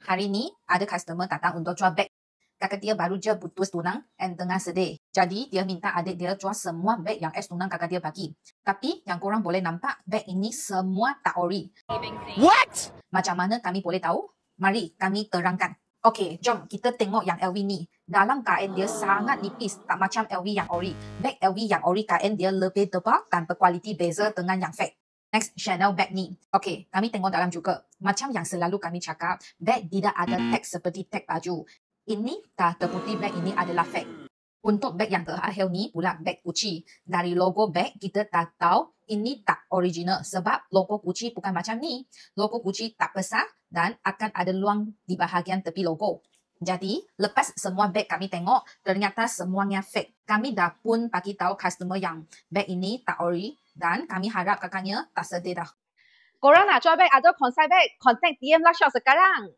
Hari ni ada customer datang untuk jual beg. Kakak dia baru je putus tunang and tengah sedih. Jadi dia minta adik dia jual semua beg yang ex tunang kakak dia bagi. Tapi yang korang boleh nampak beg ini semua tak ori. What? Macam mana kami boleh tahu? Mari kami terangkan. Okey, jom kita tengok yang LV ni. Dalam kain dia sangat nipis, tak macam LV yang ori. Beg LV yang ori kain dia lebih tebal dan berkualiti beza dengan yang fake. Next, Chanel bag ni. Okey, kami tengok dalam juga. Macam yang selalu kami cakap, bag tidak ada tag seperti tag baju. Ini dah terbukti bag ini adalah fake. Untuk bag yang terakhir ni pula bag Gucci. Dari logo bag, kita dah tahu ini tak original sebab logo Gucci bukan macam ni. Logo Gucci tak besar dan akan ada luang di bahagian tepi logo. Jadi, lepas semua bag kami tengok, ternyata semuanya fake. Kami dah pun bagi tahu customer yang bag ini tak ori dan kami harap kakaknya tak sedih dah. Korang nak jual beg atau konsai beg? Contact DM lah Shop sekarang.